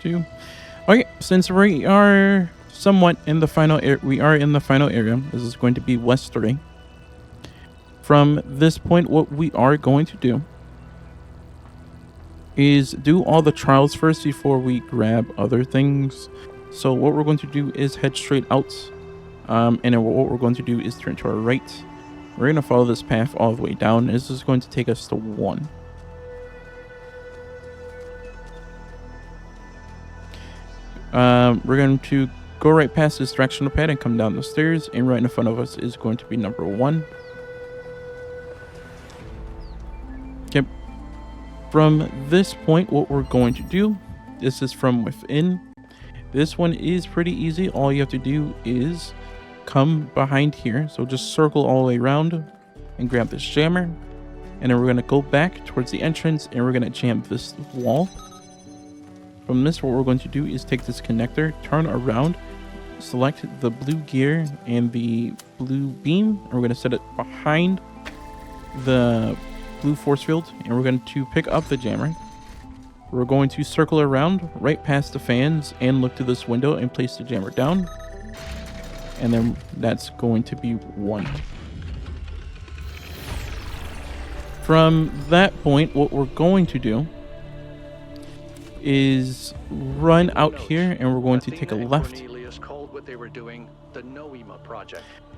2. Okay, since we are somewhat in the final area. This is going to be West 3. From this point, what we are going to do is do all the trials first before we grab other things. So what we're going to do is head straight out. And then what we're going to do is turn to our right. We're going to follow this path all the way down. This is going to take us to 1. We're going to go right past this directional pad and come down the stairs. And right in front of us is going to be number 1. Okay. From this point, what we're going to do, this is from within. This one is pretty easy. All you have to do is come behind here. So just circle all the way around and grab this jammer. And then we're going to go back towards the entrance and we're going to jam this wall. From this, what we're going to do is take this connector, turn around, select the blue gear and the blue beam. And we're going to set it behind the blue force field. And we're going to pick up the jammer. We're going to circle around right past the fans and look to this window and place the jammer down. And then that's going to be 1. From that point, what we're going to do is run out here and we're going to take a left.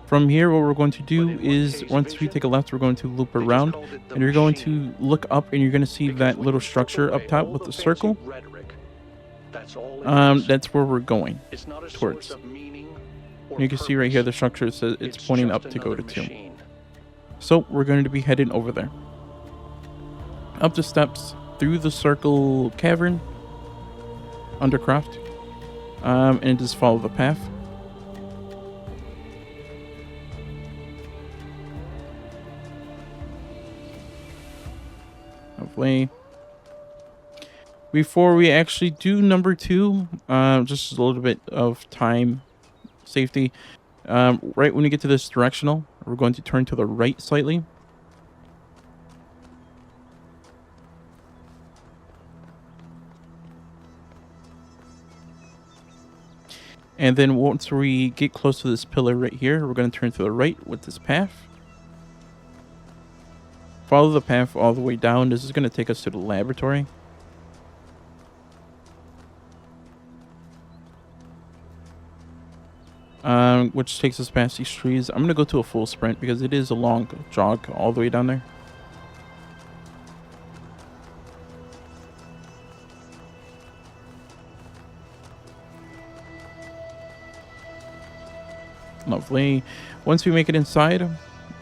From here, what we're going to do is once we take a left, we're going to loop around and you're going to look up and you're going to see that little structure up top with the circle. That's where we're going towards. You can see right here the structure says it's pointing up to go to 2. So we're going to be heading over there. Up the steps, through the circle cavern, undercroft, and just follow the path. Hopefully. Before we actually do number 2, just a little bit of time safety. Right when you get to this directional, we're going to turn to the right slightly. And then once we get close to this pillar right here, we're going to turn to the right with this path. Follow the path all the way down. This is going to take us to the laboratory. Which takes us past these trees. I'm going to go to a full sprint because it is a long jog all the way down there. Lovely. Once we make it inside,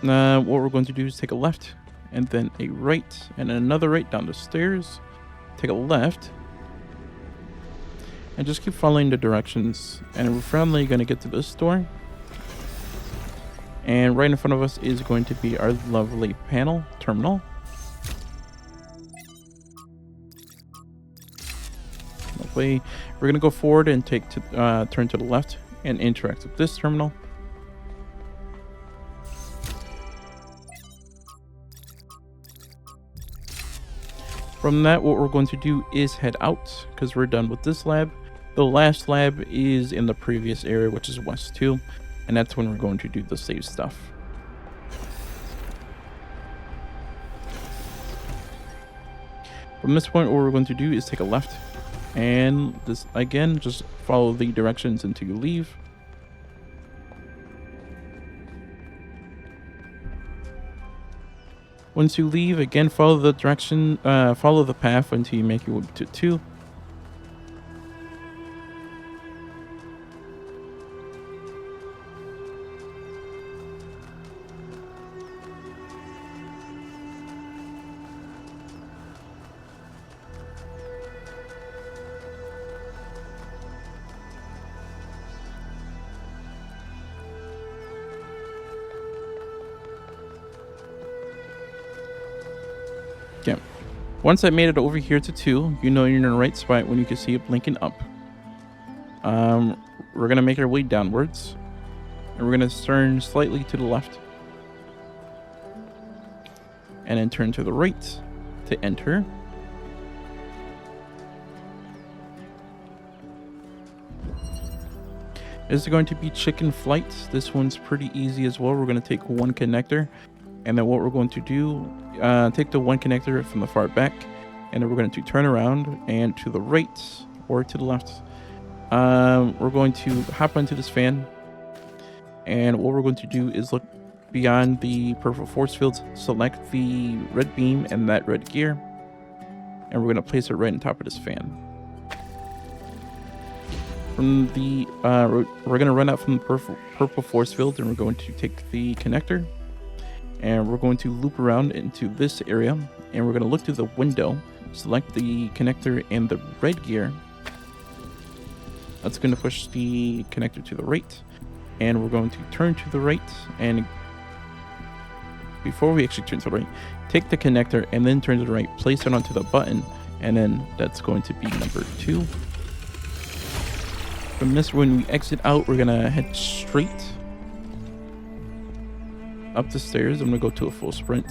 what we're going to do is take a left and then a right and then another right down the stairs. Take a left and just keep following the directions. And we're finally going to get to this door. And right in front of us is going to be our lovely terminal. Lovely. We're going to go forward and turn to the left and interact with this terminal. From that, what we're going to do is head out because we're done with this lab. The last lab is in the previous area, which is West 2, and that's when we're going to do the save stuff. From this point, what we're going to do is take a left, and this again, just follow the directions until you leave. Once you leave, again, follow the direction, follow the path until you make it to 2. Okay. Once I made it over here to 2, you know you're in the right spot when you can see it blinking up. We're going to make our way downwards. And we're going to turn slightly to the left. And then turn to the right to enter. is going to be chicken flights. This one's pretty easy as well. We're going to take one connector, and then what we're going to do, take the one connector from the far back, and then we're going to turn around and to the right or to the left. We're going to hop onto this fan, and what we're going to do is look beyond the purple force fields, select the red beam and that red gear, and we're going to place it right on top of this fan. From the we're going to run out from the purple force field, and we're going to take the connector, and we're going to loop around into this area, and we're going to look through the window, select the connector and the red gear. That's going to push the connector to the right, and we're going to turn to the right, and before we actually turn to the right, take the connector and then turn to the right, place it onto the button, and then that's going to be number 2. From this, when we exit out, we're gonna head straight up the stairs. I'm gonna go to a full sprint.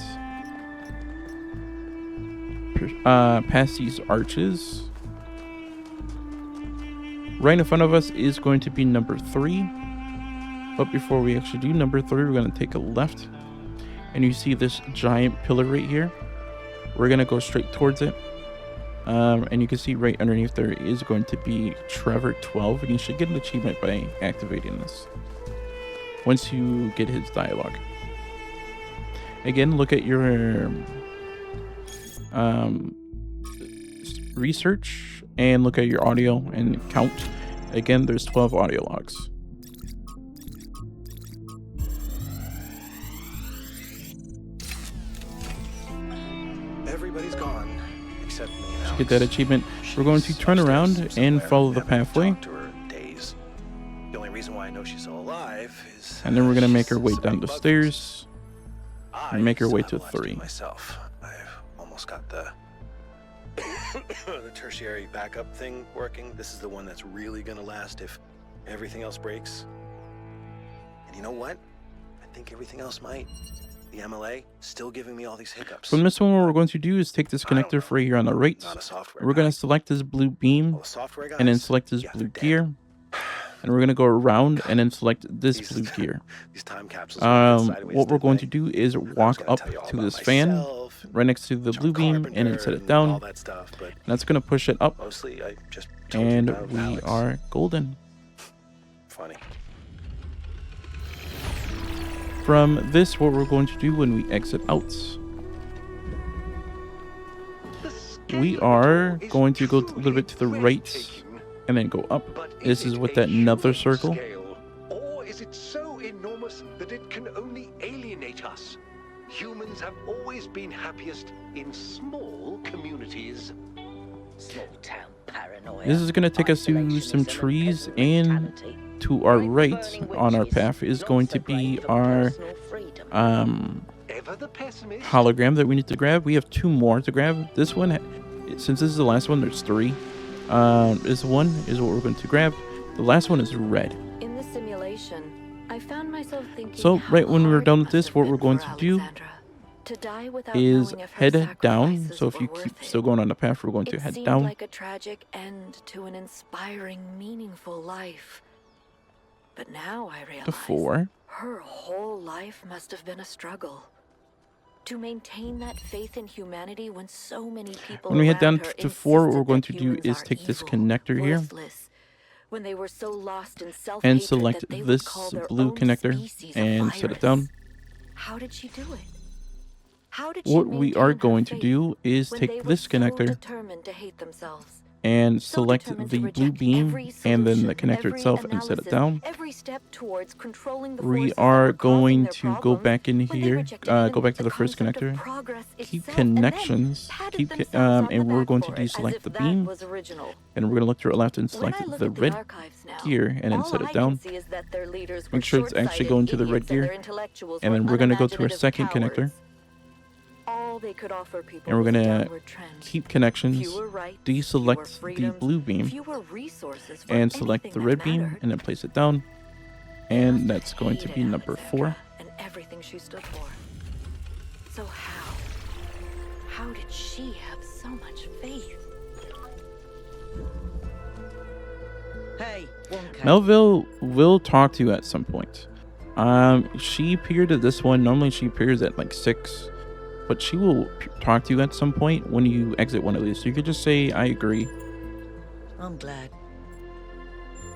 Past these arches. Right in front of us is going to be number 3. But before we actually do number 3, we're gonna take a left. And you see this giant pillar right here. We're gonna go straight towards it. And you can see right underneath there is going to be Trevor 12, and you should get an achievement by activating this once you get his dialogue. Again, look at your research and look at your audio and count. Again, there's 12 audio logs. Everybody's gone except me. To get that achievement, we're going to turn around and follow the pathway. The only reason why I know she's still alive is, and then we're going to make our way down the stairs and make our way to 3. Myself, I've almost got the the tertiary backup thing working. This is the one that's really going to last if everything else breaks. And you know what? I think everything else might. The MLA still giving me all these hiccups. From this one, what we're going to do is take this connector for here on the right. We're going to select this blue beam and then select this blue gear. And we're going to go around and then select this blue gear. These time capsules what we're going to do is walk up to this fan right next to the blue beam and then set it down. And that's going to push it up. And we are golden. Funny. From this, what we're going to do when we exit out, we are going to go a little bit to the right and then go up. This is with that nether circle. Or is it so enormous that it can only alienate us? Humans have always been happiest in small communities. Small town paranoia. This is going to take us to some trees, and to our right on our path is going to be our hologram that we need to grab. We have 2 more to grab. This one, since this is the last one, there's 3. This one is what we're going to grab. The last one is red. In the simulation, I found myself thinking, so right when we're done with this, what we're going to do is head down. So if you keep still going on the path, we're going to head down. Like a tragic end to an inspiring, meaningful life. But now I realize 4. Her whole life must have been a struggle. To maintain that faith in humanity when so many people when we head down her to 4, what we're going to insisted do that is humans take are this evil, connector here worthless, when they were so lost in self-hatred and select that they would this call their blue own connector species a and set it virus. down. How did she do it? How did she What we are maintain her going to faith do is when take they this were so connector determined to hate themselves? and So select determined the to blue reject beam every and then the solution, connector every itself and set it analysis, down. every step towards controlling the We forces that are were causing going their to go problems back in when they here, rejected go even back to the first concept of connector, progress keep itself, and then connections, patted themselves on the and we're back going to for it, as deselect if the that beam, was original. and we're going to look to our left and When I select look the at the red archives now, gear and then all set I it can down. see is that their leaders Make were sure it's actually short-sighted going to the red idiots and their gear, intellectuals and were then we're going to go to our unimaginative second connector, cowards. All they could offer people and we're was a going to downward trend. keep connections, Fewer rights, deselect fewer the freedoms, blue beam, fewer resources for and select anything the that red beam mattered. and then place it down, They and must that's have going to be hated number Alexandra 4. and everything she stood for. So how did she have so much faith? Hey, one cake. Melville will talk to you at some point. She appeared at this one. Normally she appears at like 6, but she will talk to you at some point when you exit one of these. So you could just say, I agree. I'm glad.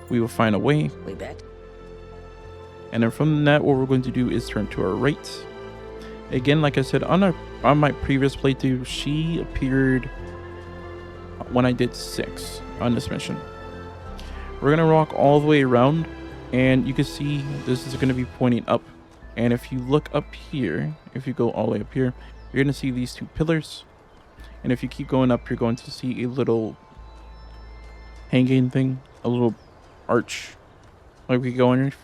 We will find a way. We bet. And then from that, what we're going to do is turn to our right. Again, like I said, on my previous playthrough, she appeared when I did 6 on this mission. We're going to walk all the way around, and you can see this is going to be pointing up. And if you look up here, if you go all the way up here, you're going to see these 2 pillars. And if you keep going up, you're going to see a little hanging thing, a little arch like we go underneath.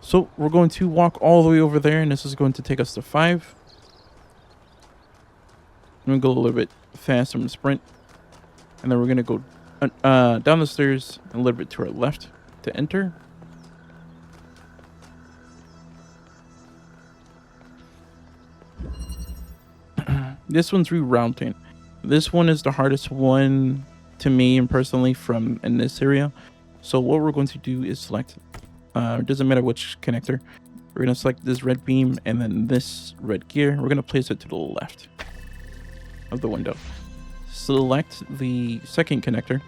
So we're going to walk all the way over there, and this is going to take us to 5. I'm going to go a little bit fast. I'm going to sprint. And then we're going to go down the stairs a little bit to our left to enter. This one's rerouting. This one is the hardest one to me and personally from in this area. So what we're going to do is select, it doesn't matter which connector. We're going to select this red beam and then this red gear. We're going to place it to the left of the window. Select the second connector.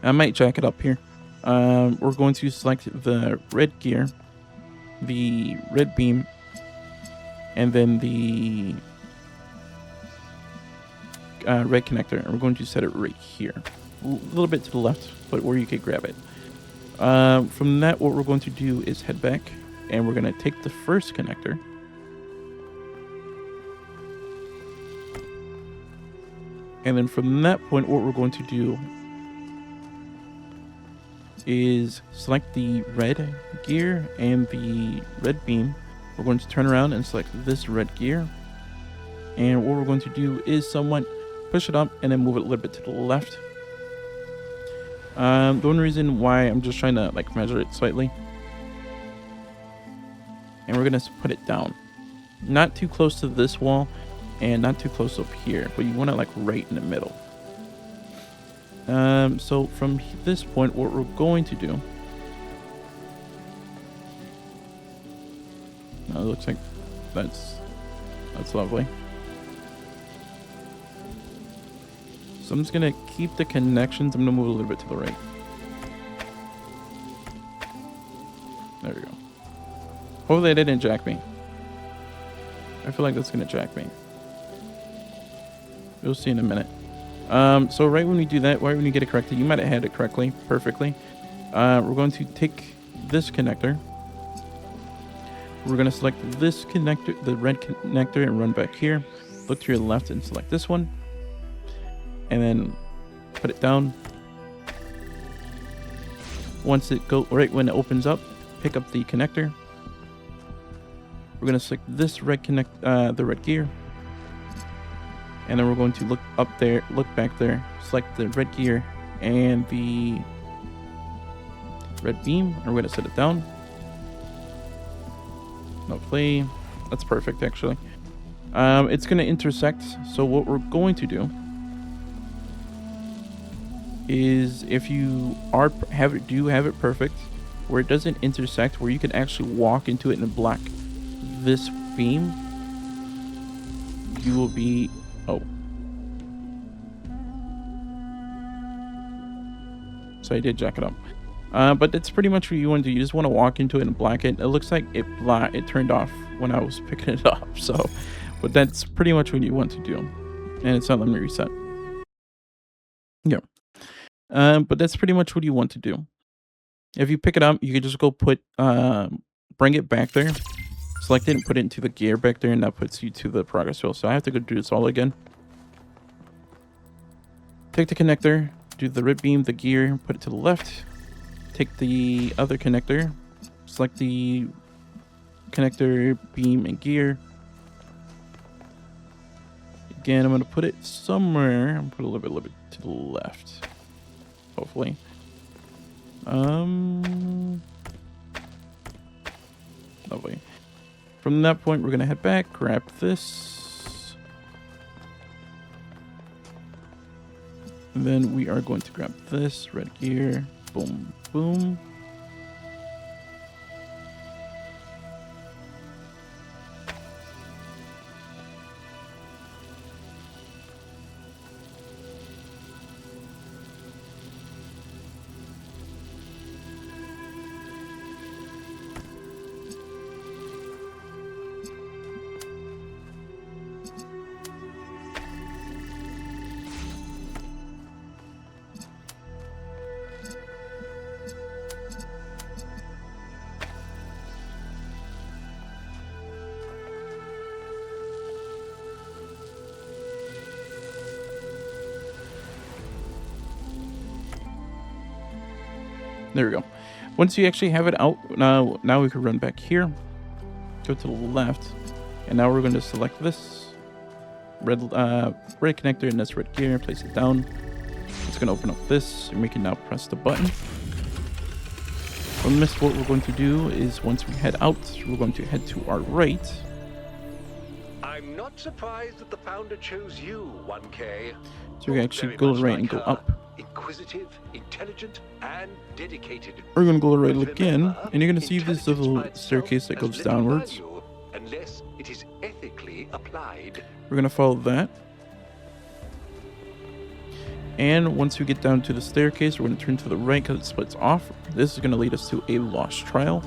I might jack it up here. We're going to select the red gear, the red beam, and then the red connector. And we're going to set it right here, a little bit to the left, but where you can grab it. From that, what we're going to do is head back, and we're going to take the first connector. And then from that point, what we're going to do is select the red gear and the red beam. We're going to turn around and select this red gear. And what we're going to do is somewhat push it up and then move it a little bit to the left. The only reason why I'm just trying to like measure it slightly. And we're going to put it down. Not too close to this wall and not too close up here, but you want it like right in the middle. So from this point, what we're going to do, it looks like that's lovely. So I'm just gonna keep the connections. I'm gonna move a little bit to the right. There we go. Hopefully they didn't jack me. I feel like that's gonna jack me. You'll see in a minute. So right when we do that, right when you get it corrected, you might have had it correctly, perfectly. We're going to take this connector. We're going to select this connector, the red connector, and run back here. Look to your left and select this one. And then put it down. Once it goes, right when it opens up, pick up the connector. We're going to select this red the red gear. And then we're going to look up there, look back there, select the red gear and the red beam. And we're going to set it down. No play. That's perfect, actually. It's going to intersect. So what we're going to do is, if you have it perfect, where it doesn't intersect, where you can actually walk into it and block this beam, you will be... Oh. So I did jack it up. But that's pretty much what you want to do. You just want to walk into it and block it. It looks like it turned off when I was picking it up. So, but that's pretty much what you want to do. And it's not letting me reset. Yeah. But that's pretty much what you want to do. If you pick it up, you can just go put, bring it back there. Select it and put it into the gear back there, and that puts you to the progress wheel. So I have to go do this all again. Take the connector, do the red beam, the gear, put it to the left. Take the other connector, select the connector, beam, and gear. Again, I'm going to put it somewhere. I'm going to put a little bit to the left, hopefully. Lovely. From that point, we're going to head back, grab this. And then we are going to grab this red gear. Boom, boom. There we go. Once you actually have it out, now we can run back here, go to the left, and now we're going to select this red connector and this red gear, place it down. It's going to open up this, and we can now press the button. From this, what we're going to do is once we head out, we're going to head to our right. I'm not surprised that the founder chose you, 1K. So we can actually go right and go up. Inquisitive, intelligent, and dedicated. We're going to go right But again, remember, and you're going to see this intelligence by little itself staircase that has goes little downwards. value unless it is ethically applied. We're going to follow that. And once we get down to the staircase, we're going to turn to the right because it splits off. This is going to lead us to a lost trial.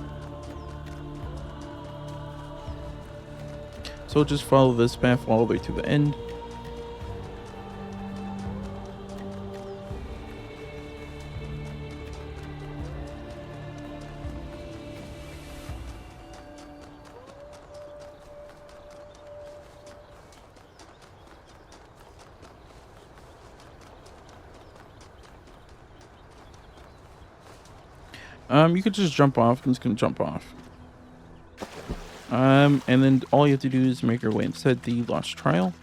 So just follow this path all the way to the end. You could just jump off. I'm just gonna jump off. And then all you have to do is make your way inside the lost trial.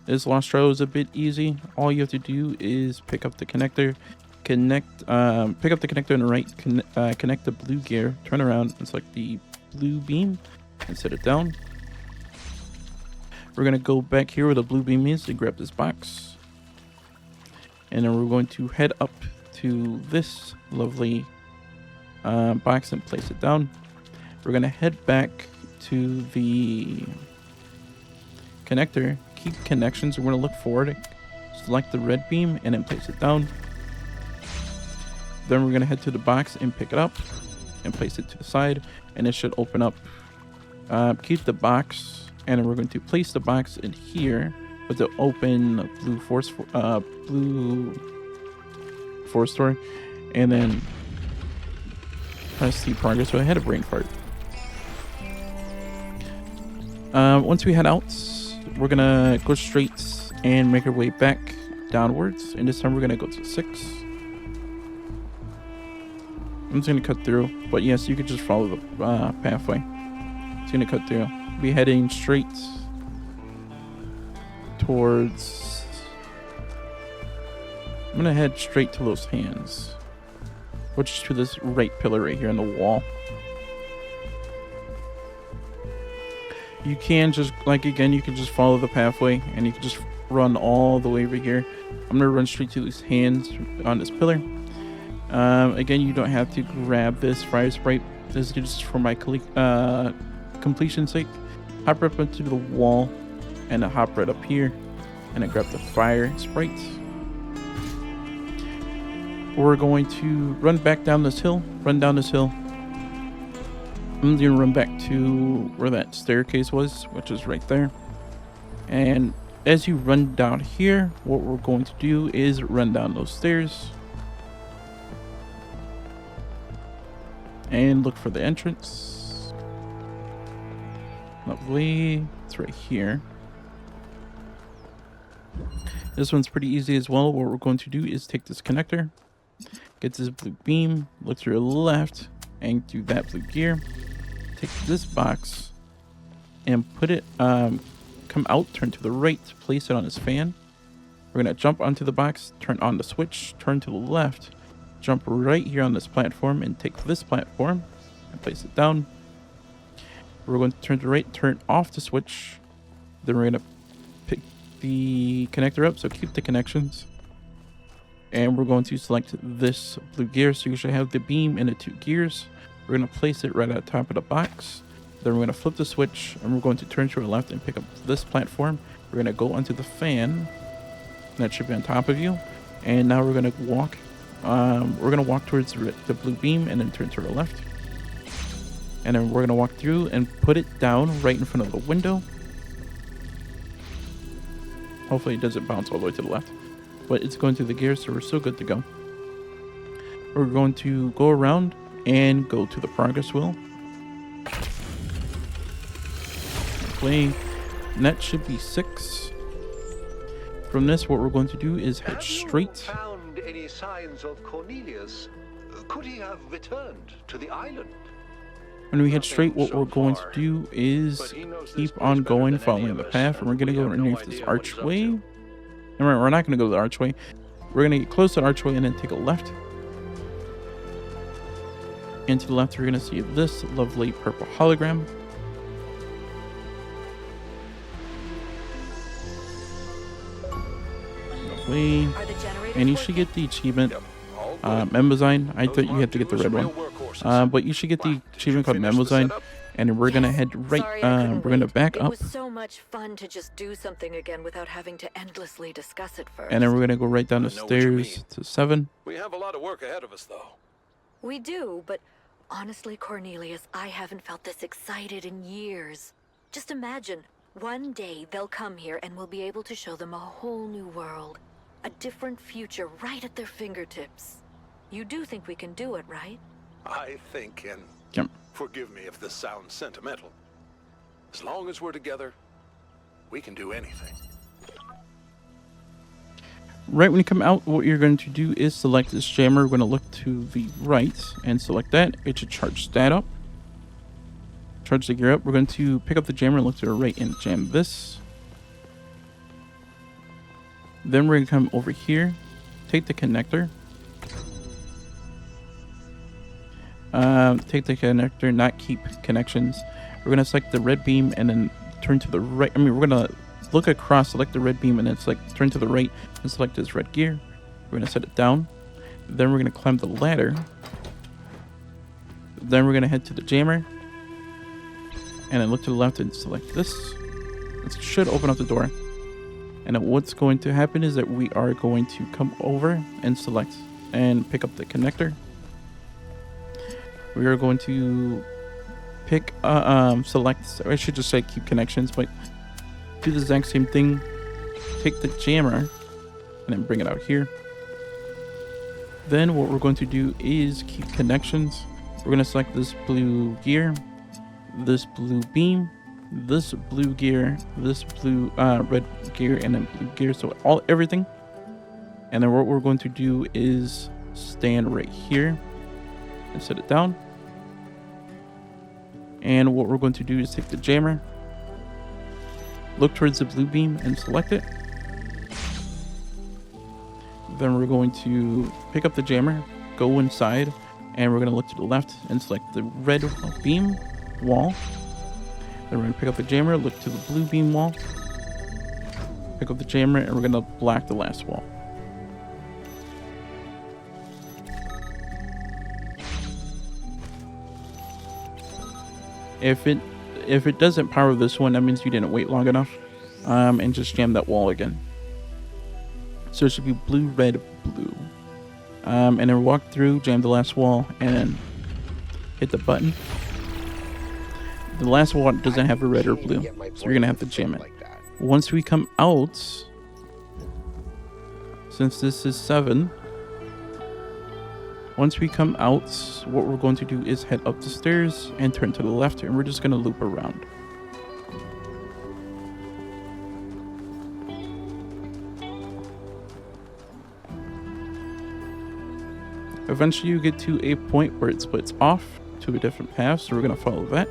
This lost trial is a bit easy. All you have to do is pick up the connector, pick up the connector on the right, connect the blue gear, turn around and select the blue beam and set it down. We're gonna go back here where the blue beam is and grab this box. And then we're going to head up to this lovely box and place it down. We're going to head back to the connector, keep connections. We're going to look forward, select the red beam, and then place it down. Then we're going to head to the box and pick it up and place it to the side, and it should open up. Keep the box, and then we're going to place the box in here with the open blue force door, and then press the progress. So I had a brain fart. Once we head out, we're gonna go straight and make our way back downwards, and this time we're gonna go to 6. I'm just gonna cut through, but yes, you could just follow the pathway. It's gonna cut through. Be heading straight towards. I'm gonna head straight to those hands, which is to this right pillar right here on the wall. You can just, again, you can just follow the pathway and you can just run all the way over here. I'm gonna run straight to these hands on this pillar. Again, you don't have to grab this fire sprite. This is just for my completion's sake. Hop right up into the wall and I hop right up here and I grab the fire sprite. We're going to run back down this hill, I'm gonna run back to where that staircase was, which is right there. And as you run down here, what we're going to do is run down those stairs and look for the entrance. Lovely, it's right here. This one's pretty easy as well. What we're going to do is take this connector, get this blue beam, look to your left, and do that blue gear. Take this box and put it, come out, turn to the right, place it on this fan. We're going to jump onto the box, turn on the switch, turn to the left, jump right here on this platform and take this platform and place it down. We're going to turn to the right, turn off the switch. Then we're going to the connector up, so keep the connections. And we're going to select this blue gear, so you should have the beam and the 2 gears. We're going to place it right at the top of the box. Then we're going to flip the switch, and we're going to turn to our left and pick up this platform. We're going to go onto the fan. That should be on top of you. And now we're going to walk. Towards the blue beam and then turn to our left. And then we're going to walk through and put it down right in front of the window. Hopefully it doesn't bounce all the way to the left. But it's going through the gears, so we're still good to go. We're going to go around and go to the progress wheel. Play. And that should be 6. From this, what we're going to do is head straight. Have you found any signs of Cornelius? Could he have returned to the island? When we head straight, what we're going to do is keep on going, following the path, and we're going to go underneath this archway. We're not going to go to the archway. We're going to get close to the archway and then take a left. And to the left, we're going to see this lovely purple hologram. Lovely. And you should get the achievement, Memozyne. I thought you had to get the red one. But you should get the achievement called Memozyne. And we're gonna head right. We're gonna back up. It was so much fun to just do something again without having to endlessly discuss it first. And then we're gonna go right down the stairs to 7. We have a lot of work ahead of us, though. We do, but honestly, Cornelius, I haven't felt this excited in years. Just imagine, one day they'll come here and we'll be able to show them a whole new world, a different future right at their fingertips. You do think we can do it, right? I think, and Yep. forgive me if this sounds sentimental, as long as we're together, we can do anything. Right when you come out, what you're going to do is select this jammer. We're going to look to the right and select that. It should charge that up. Charge the gear up. We're going to pick up the jammer and look to the right and jam this. Then we're going to come over here, take the connector. Take the connector, not keep connections. We're going to select the red beam and then turn to the right. We're going to look across, select the red beam, and then select, turn to the right and select this red gear. We're going to set it down. Then we're going to climb the ladder. Then we're going to head to the jammer. And then look to the left and select this. It should open up the door. And then what's going to happen is that we are going to come over and select and pick up the connector. We are going to pick, select, I should just say keep connections, but do the exact same thing. Take the jammer and then bring it out here. Then what we're going to do is keep connections. We're going to select this blue gear, this blue beam, this blue gear, this blue red gear, and then blue gear. So everything. And then what we're going to do is stand right here and set it down. And what we're going to do is take the jammer, look towards the blue beam and select it. Then we're going to pick up the jammer, go inside, and we're going to look to the left and select the red beam wall. Then we're going to pick up the jammer, look to the blue beam wall, pick up the jammer, and we're going to black the last wall. If it doesn't power this one, that means you didn't wait long enough, and just jam that wall again. So it should be blue, red, blue. And then walk through, jam the last wall, and then hit the button. The last wall doesn't have a red or blue, so you're gonna have to jam it. Once we come out, since this is 7, once we come out, what we're going to do is head up the stairs and turn to the left, and we're just going to loop around. Eventually you get to a point where it splits off to a different path, so we're going to follow that.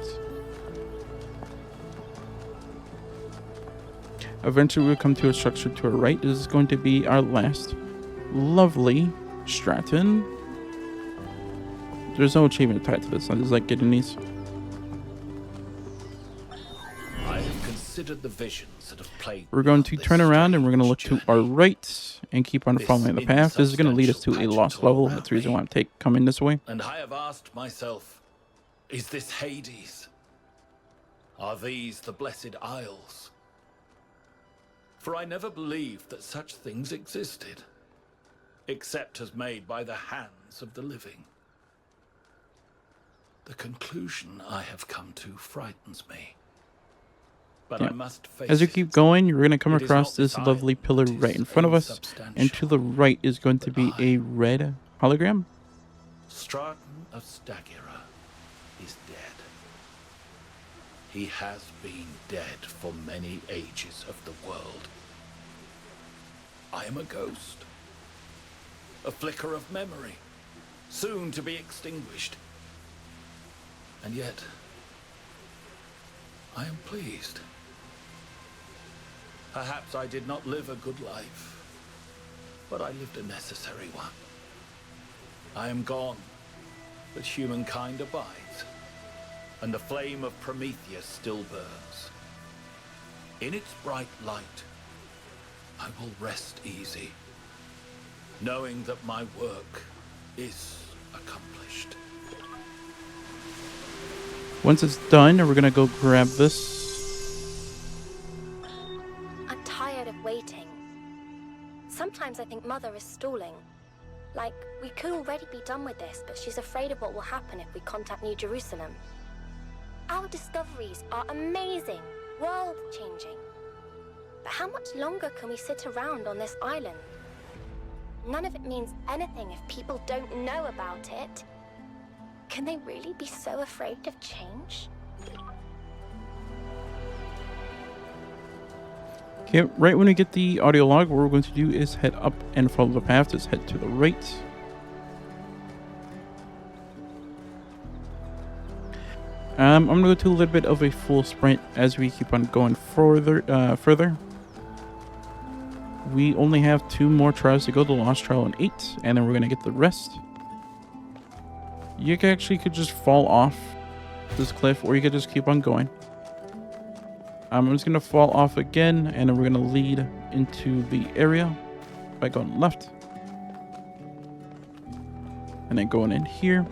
Eventually we'll come to a structure to our right. This is going to be our last lovely Stratton. There's no achievement tied to this. I just like getting these. I am considered the visions that have plagued We're me going on to this turn around and we're going to look strange to our journey? right and keep on This following the path. This is going to lead us to a insubstantial lost pageant all level. around That's the reason me. why I'm coming this way. And I have asked myself, is this Hades? Are these the Blessed Isles? For I never believed that such things existed, except as made by the hands of the living. The conclusion I have come to frightens me. But I must face As you it. keep going, you're going to come It is across not this this lovely island pillar that is right in front of us. And to the right is going to be a red hologram. Straton of Stagira is dead. He has been dead for many ages of the world. I am a ghost. A flicker of memory, soon to be extinguished. And yet, I am pleased. Perhaps I did not live a good life, but I lived a necessary one. I am gone, but humankind abides, and the flame of Prometheus still burns. In its bright light, I will rest easy, knowing that my work is accomplished. Once it's done, we're going to go grab this. I'm tired of waiting. Sometimes I think Mother is stalling. Like, we could already be done with this, but she's afraid of what will happen if we contact New Jerusalem. Our discoveries are amazing, world-changing. But how much longer can we sit around on this island? None of it means anything if people don't know about it. Can they really be so afraid of change? Okay, right when we get the audio log, what we're going to do is head up and follow the path. Just head to the right. I'm going to go to a little bit of a full sprint as we keep on going further. We only have 2 more trials to go, the Lost Trial and 8, and then we're going to get the rest. You could just fall off this cliff, or you could just keep on going. I'm just going to fall off again, and then we're going to lead into the area by going left. And then going in here.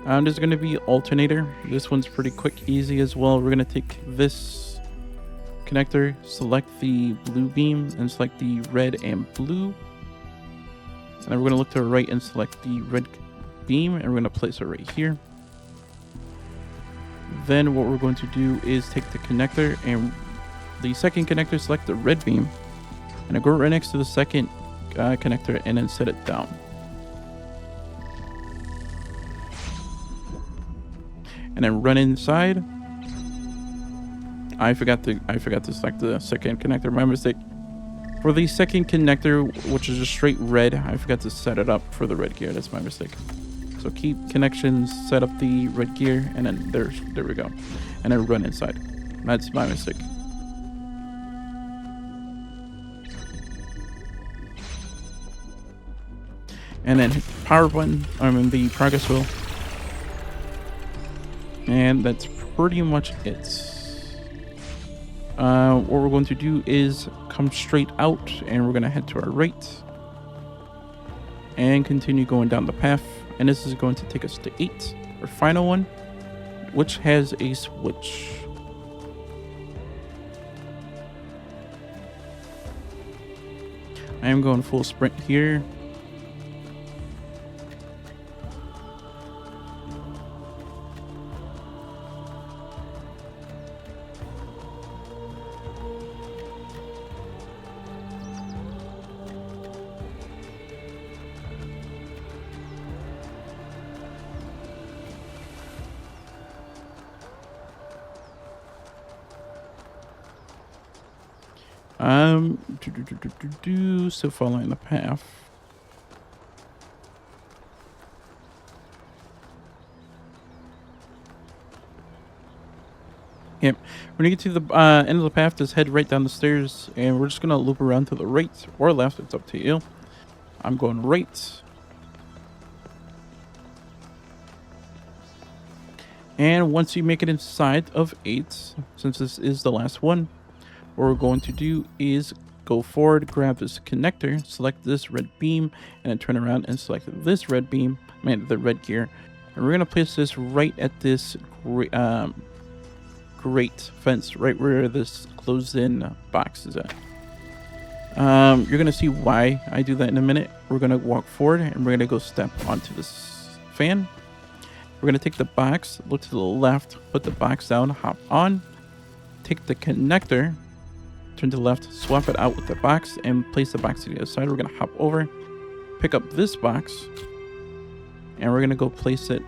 There's going to be alternator. This one's pretty quick, easy as well. We're going to take this connector, select the blue beam, and select the red and blue. And then we're going to look to the right and select the red beam, and we're going to place it right here. Then what we're going to do is take the connector and the second connector, select the red beam, and go right next to the second connector and then set it down. And then run inside. I forgot to select the second connector. My mistake. For the second connector, which is a straight red, I forgot to set it up for the red gear. That's my mistake. So keep connections, set up the red gear, and then there we go. And then run inside. That's my mistake. And then hit the power button, the progress wheel. And that's pretty much it. What we're going to do is come straight out, and we're going to head to our right and continue going down the path. And this is going to take us to 8, our final one, which has a switch. I am going full sprint here. Still following the path. Yep, when you get to the end of the path, just head right down the stairs, and we're just gonna loop around to the right or left. It's up to you. I'm going right. And once you make it inside of 8, since this is the last one, what we're going to do is go forward, grab this connector, select this red beam, and then turn around and select this red beam, the red gear. And we're going to place this right at this grate fence, right where this closed-in box is at. You're going to see why I do that in a minute. We're going to walk forward, and we're going to go step onto this fan. We're going to take the box, look to the left, put the box down, hop on, take the connector, turn to the left, swap it out with the box, and place the box to the other side. We're going to hop over, pick up this box, and we're going to go place it.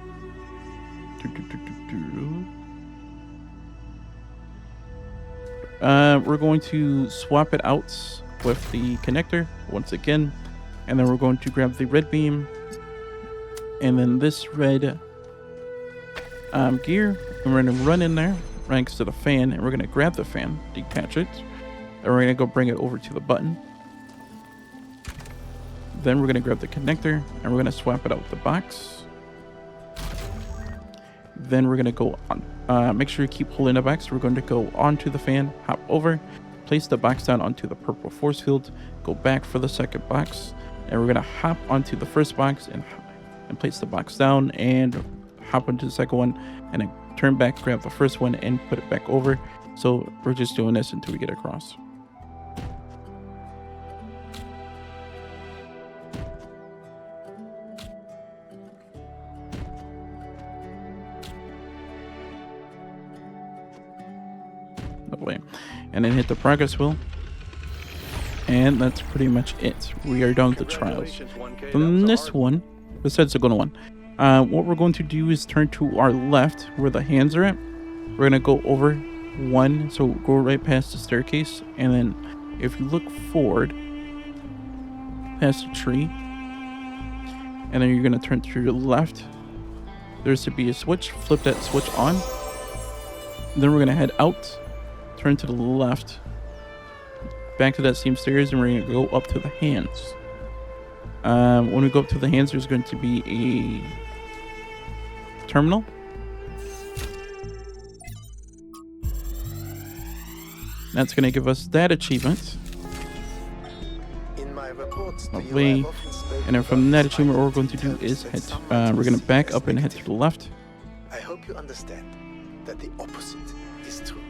We're going to swap it out with the connector once again, and then we're going to grab the red beam, and then this red gear, and we're going to run in there right next to the fan, and we're going to grab the fan, detach it, and we're going to go bring it over to the button. Then we're going to grab the connector, and we're going to swap it out with the box. Then we're going to go on, make sure you keep holding the box. We're going to go onto the fan, hop over, place the box down onto the purple force field, go back for the second box, and we're going to hop onto the first box and place the box down and hop into the second one, and then turn back, grab the first one, and put it back over. So we're just doing this until we get across. Lovely. And then hit the progress wheel. And that's pretty much it. We are done with the trials. From this one, besides the golden one, what we're going to do is turn to our left where the hands are at. We're going to go over one, so go right past the staircase, and then if you look forward past the tree, and then you're going to turn to your left, there's to be a switch. Flip that switch on. Then we're going to head out, turn to the left, back to that same stairs, and we're going to go up to the hands. When we go up to the hands, there's going to be a terminal. That's going to give us that achievement. Lovely. And then from that achievement, what we're going to do is head we're going to back up and head to the left. I hope you understand that the opposite is true.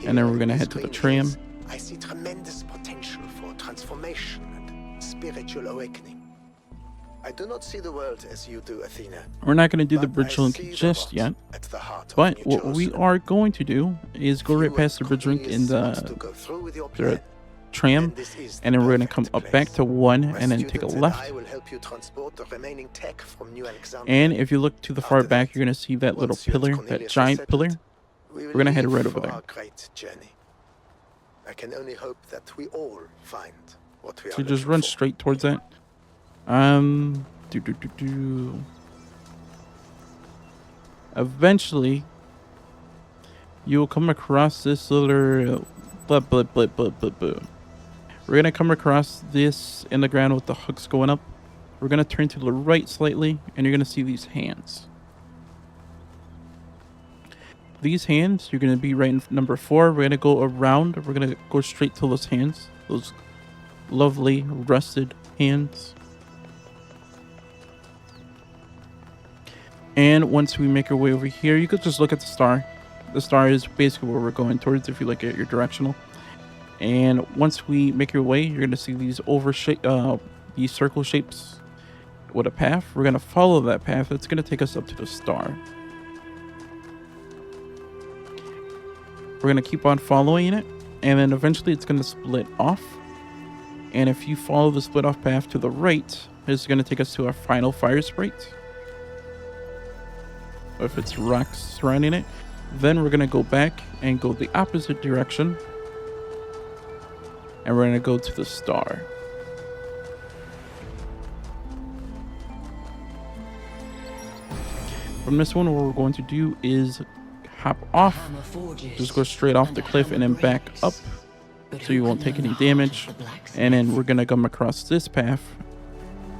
And then we're going to head to the tram. I see tremendous potential for transformation and spiritual awakening. I do not see the world as you do, Athena. We're not going to do the bridge link just yet, but what we are going to do is go right past the bridge link in the tram, and then we're going to come up back to 1 and then take a left. And if you look to the far back, you're going to see that little pillar, that giant pillar. We're going to head right over there. I can only hope that we all find what we are. So just run straight towards that. Eventually, you will come across this little blip. We're gonna come across this in the ground with the hooks going up. We're gonna turn to the right slightly, and you're gonna see these hands. These hands, you're gonna be right in number 4. We're gonna go around. We're gonna go straight to those hands, those lovely rusted hands. And once we make our way over here, you could just look at the star. The star is basically where we're going towards if you look at your directional. And once we make your way, you're going to see these these circle shapes with a path. We're going to follow that path. It's going to take us up to the star. We're going to keep on following it, and then eventually it's going to split off. And if you follow the split off path to the right, it's going to take us to our final fire sprite. If it's rocks surrounding it, then we're going to go back and go the opposite direction, and we're going to go to the star. From this one, what we're going to do is hop off, just go straight off the cliff and then back up so you won't take any damage. And then we're going to come across this path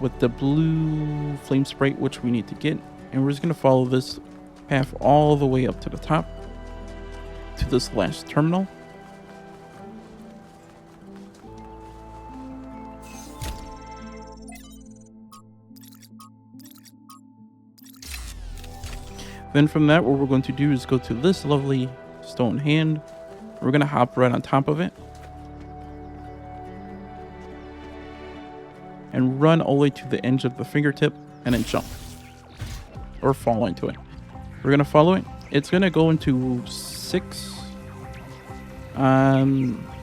with the blue flame sprite, which we need to get, and we're just going to follow this path all the way up to the top to this last terminal. Then from that, what we're going to do is go to this lovely stone hand. We're going to hop right on top of it and run all the way to the edge of the fingertip and then jump or fall into it. We're going to follow it. It's going to go into 6,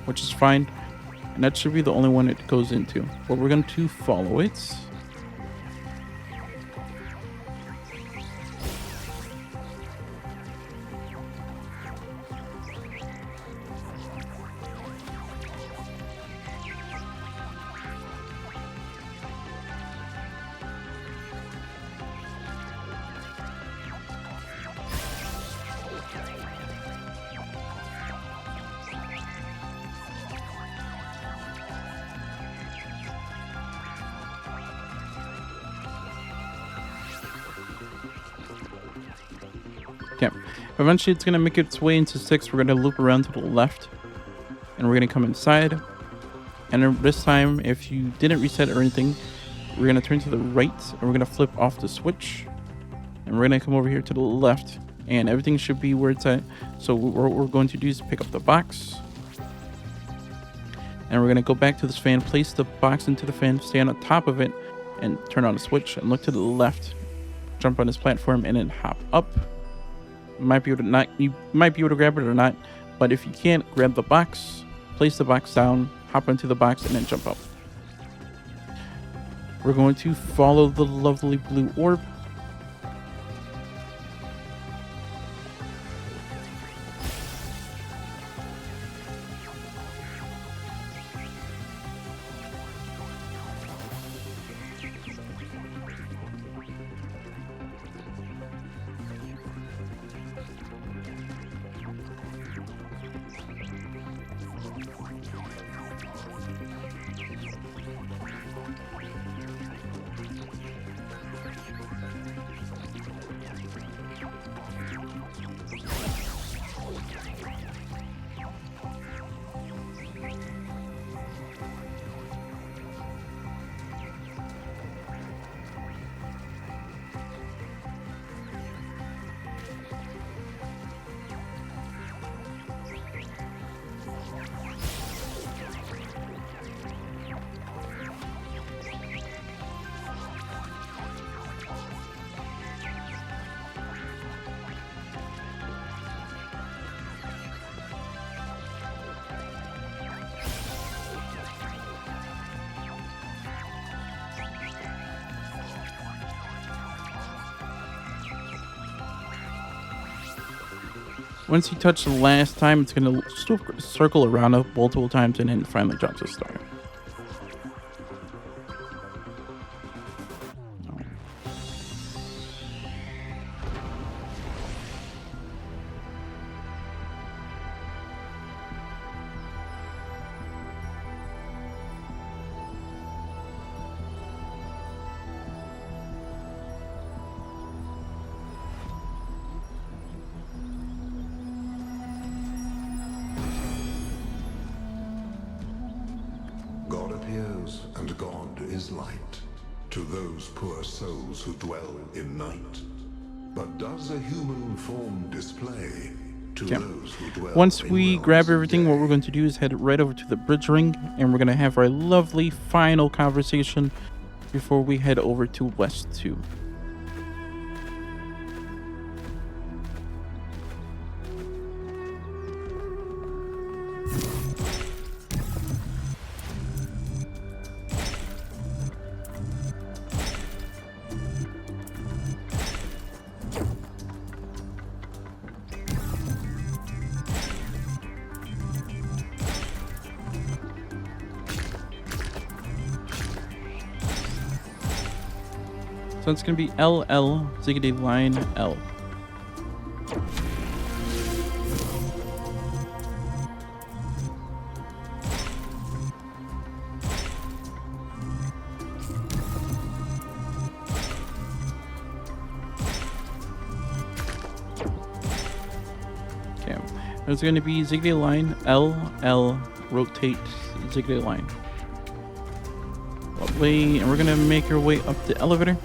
which is fine. And that should be the only one it goes into. But we're going to follow it. Okay, eventually it's going to make its way into 6. We're going to loop around to the left and we're going to come inside. And then this time, if you didn't reset or anything, we're going to turn to the right and we're going to flip off the switch. And we're going to come over here to the left and everything should be where it's at. So what we're going to do is pick up the box. And we're going to go back to this fan, place the box into the fan, stand on top of it, and turn on the switch and look to the left. Jump on this platform and then hop up. You might be able to grab it or not, but if you can't, grab the box, place the box down, hop into the box, and then jump up. We're going to follow the lovely blue orb. Once you touch the last time, it's going to circle around it multiple times and then finally jump to start. God appears, and God is light to those poor souls who dwell in night. But does a human form display to those who dwell Once in we realms grab of everything, what day? we're going to do is head right over to the bridge ring, and we're going to have our lovely final conversation before we head over to West 2. So it's going to be LL, Ziggity Line L. There's going to be zigzag line, L, rotate, zigzag line. Lovely. And we're going to make our way up the elevator.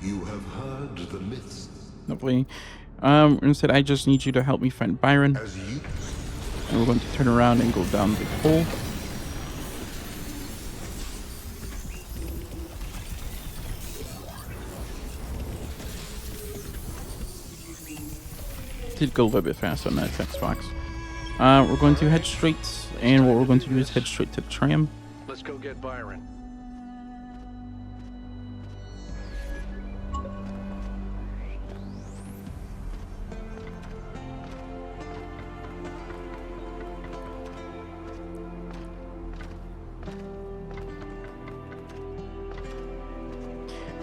You have heard the myths. Lovely. Instead, I just need you to help me find Byron. As you And we're going to turn around and go down the hole. Did go a little bit fast on that text box. We're going to head straight, and what we're going to do is head straight to the tram. Let's go get Byron.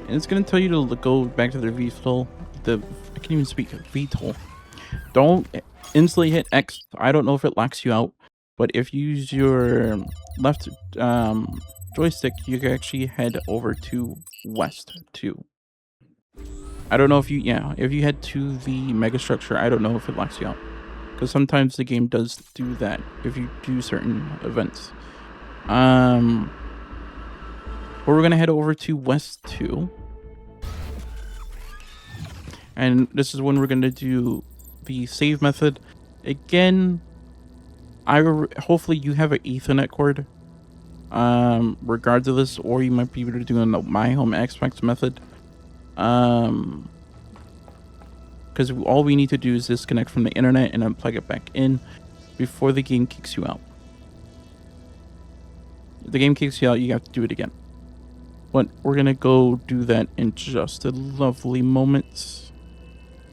And it's going to tell you to go back to the VTOL. I can't even speak. VTOL. Don't instantly hit X. I don't know if it locks you out, but if you use your left joystick, you can actually head over to West 2. I don't know if you head to the mega structure, I don't know if it locks you out, because sometimes the game does do that if you do certain events. But we're gonna head over to West 2, and this is when we're gonna do the save method again. Hopefully you have an Ethernet cord, regardless, or you might be able to do a My Home Xbox method, because all we need to do is disconnect from the internet and then plug it back in before the game kicks you out. If the game kicks you out, you have to do it again. But we're gonna go do that in just a lovely moment.